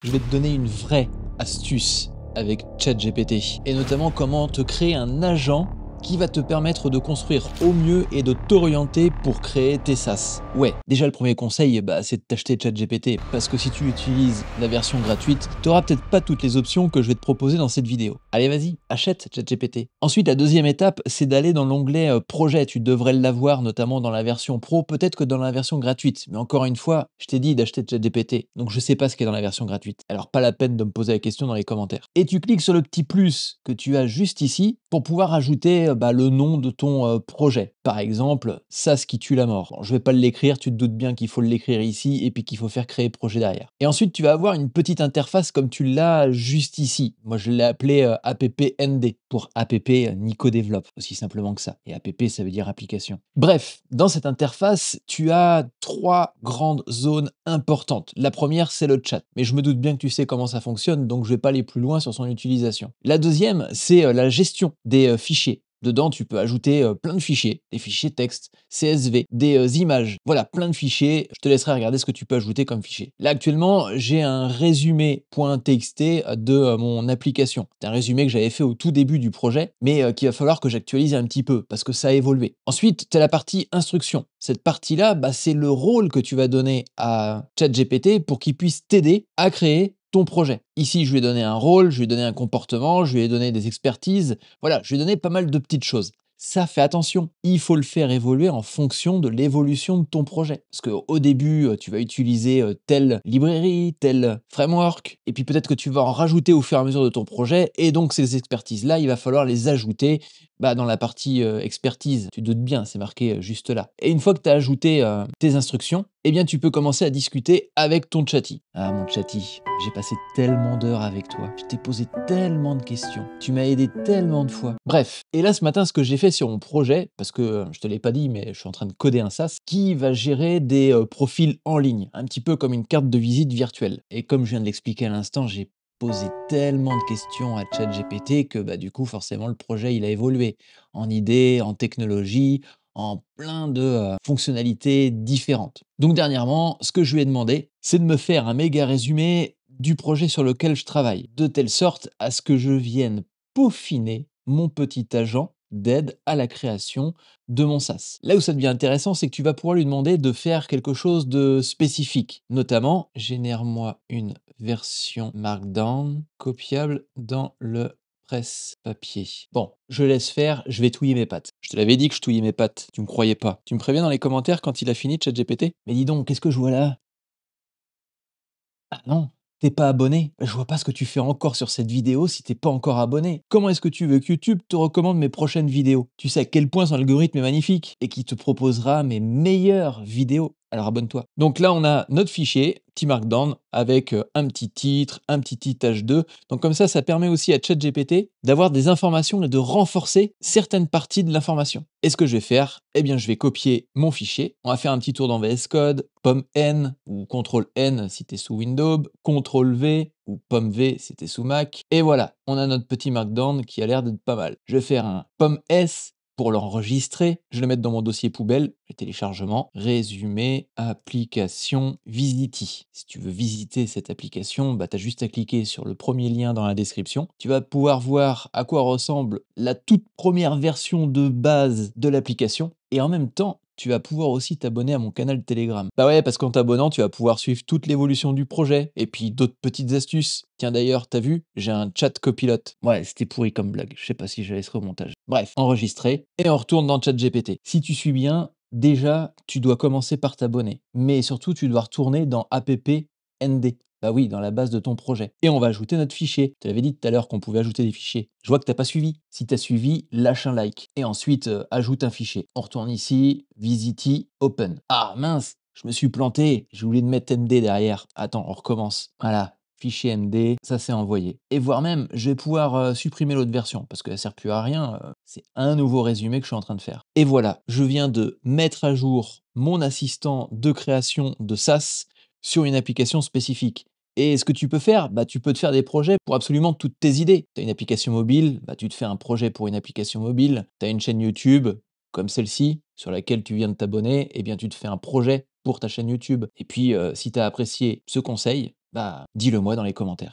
Je vais te donner une vraie astuce avec ChatGPT et notamment comment te créer un agent qui va te permettre de construire au mieux et de t'orienter pour créer tes SaaS. Ouais, déjà le premier conseil, c'est de t'acheter ChatGPT parce que si tu utilises la version gratuite, tu n'auras peut-être pas toutes les options que je vais te proposer dans cette vidéo. Allez, vas-y, achète ChatGPT. Ensuite, la deuxième étape, c'est d'aller dans l'onglet projet. Tu devrais l'avoir notamment dans la version pro, peut-être que dans la version gratuite. Mais encore une fois, je t'ai dit d'acheter ChatGPT, donc je sais pas ce qui est dans la version gratuite. Alors pas la peine de me poser la question dans les commentaires. Et tu cliques sur le petit plus que tu as juste ici pour pouvoir ajouter le nom de ton projet. Par exemple, SaaS qui tue la mort. Bon, je vais pas l'écrire, tu te doutes bien qu'il faut l'écrire ici et puis qu'il faut faire créer projet derrière. Et ensuite, tu vas avoir une petite interface comme tu l'as juste ici. Moi, je l'ai appelé appnd pour app Nico Développe, aussi simplement que ça. Et app, ça veut dire application. Bref, dans cette interface, tu as trois grandes zones importantes. La première, c'est le chat. Mais je me doute bien que tu sais comment ça fonctionne, donc je vais pas aller plus loin sur son utilisation. La deuxième, c'est la gestion des fichiers. Dedans, tu peux ajouter plein de fichiers, des fichiers texte, CSV, des images, voilà, plein de fichiers. Je te laisserai regarder ce que tu peux ajouter comme fichier. Là, actuellement, j'ai un résumé.txt de mon application. C'est un résumé que j'avais fait au tout début du projet, mais qu'il va falloir que j'actualise un petit peu parce que ça a évolué. Ensuite, tu as la partie instruction. Cette partie-là, c'est le rôle que tu vas donner à ChatGPT pour qu'il puisse t'aider à créer ton projet. Ici, je lui ai donné un rôle, je lui ai donné un comportement, je lui ai donné des expertises. Voilà, je lui ai donné pas mal de petites choses. Ça, fais attention, il faut le faire évoluer en fonction de l'évolution de ton projet. Parce qu'au début, tu vas utiliser telle librairie, tel framework, et puis peut-être que tu vas en rajouter au fur et à mesure de ton projet, et donc ces expertises-là, il va falloir les ajouter dans la partie expertise. Tu doutes bien, c'est marqué juste là. Et une fois que tu as ajouté tes instructions, eh bien tu peux commencer à discuter avec ton chatty. Ah mon chatty, j'ai passé tellement d'heures avec toi, je t'ai posé tellement de questions, tu m'as aidé tellement de fois. Bref, et là ce matin ce que j'ai fait sur mon projet, parce que je te l'ai pas dit mais je suis en train de coder un SaaS, qui va gérer des profils en ligne, un petit peu comme une carte de visite virtuelle. Et comme je viens de l'expliquer à l'instant, j'ai posé tellement de questions à ChatGPT que du coup forcément le projet il a évolué en idées, en technologie, en plein de fonctionnalités différentes. Donc dernièrement, ce que je lui ai demandé, c'est de me faire un méga résumé du projet sur lequel je travaille, de telle sorte à ce que je vienne peaufiner mon petit agent d'aide à la création de mon SaaS. Là où ça devient intéressant, c'est que tu vas pouvoir lui demander de faire quelque chose de spécifique, notamment génère-moi une version Markdown copiable dans le presse-papier. Bon, je laisse faire, je vais touiller mes pattes. Je te l'avais dit que je touillais mes pattes, tu me croyais pas. Tu me préviens dans les commentaires quand il a fini ChatGPT? Mais dis donc, qu'est-ce que je vois là? Ah non, t'es pas abonné? Je vois pas ce que tu fais encore sur cette vidéo si t'es pas encore abonné. Comment est-ce que tu veux que YouTube te recommande mes prochaines vidéos? Tu sais à quel point son algorithme est magnifique et qui te proposera mes meilleures vidéos. Alors abonne-toi. Donc là, on a notre fichier, petit Markdown, avec un petit titre, un petit titre H2. Donc comme ça permet aussi à ChatGPT d'avoir des informations et de renforcer certaines parties de l'information. Et ce que je vais faire, eh bien je vais copier mon fichier. On va faire un petit tour dans VS Code, pomme N ou CTRL N si tu es sous Windows, CTRL V ou pomme V si tu es sous Mac. Et voilà, on a notre petit Markdown qui a l'air d'être pas mal. Je vais faire un pomme S pour l'enregistrer, je vais le mettre dans mon dossier poubelle, les téléchargements, résumé, application, Visity. Si tu veux visiter cette application, tu as juste à cliquer sur le premier lien dans la description. Tu vas pouvoir voir à quoi ressemble la toute première version de base de l'application et en même temps, tu vas pouvoir aussi t'abonner à mon canal Telegram. Bah ouais, parce qu'en t'abonnant, tu vas pouvoir suivre toute l'évolution du projet et puis d'autres petites astuces. Tiens d'ailleurs, t'as vu, j'ai un chat copilote. Ouais, c'était pourri comme blague, je sais pas si je laisserai au montage. Bref, enregistré et on retourne dans ChatGPT. Si tu suis bien, déjà, tu dois commencer par t'abonner. Mais surtout, tu dois retourner dans appnd. Bah oui, dans la base de ton projet. Et on va ajouter notre fichier. Tu l'avais dit tout à l'heure qu'on pouvait ajouter des fichiers. Je vois que tu n'as pas suivi. Si tu as suivi, lâche un like. Et ensuite, ajoute un fichier. On retourne ici, Visity, Open. Ah mince, je me suis planté. J'ai oublié de mettre MD derrière. Attends, on recommence. Voilà, fichier MD, ça c'est envoyé. Et voire même, je vais pouvoir supprimer l'autre version parce qu'elle ne sert plus à rien. C'est un nouveau résumé que je suis en train de faire. Et voilà, je viens de mettre à jour mon assistant de création de SaaS sur une application spécifique. Et ce que tu peux faire, tu peux te faire des projets pour absolument toutes tes idées. Tu as une application mobile, tu te fais un projet pour une application mobile. Tu as une chaîne YouTube, comme celle-ci, sur laquelle tu viens de t'abonner, et bien tu te fais un projet pour ta chaîne YouTube. Et puis, si tu as apprécié ce conseil, Bah, dis-le moi dans les commentaires.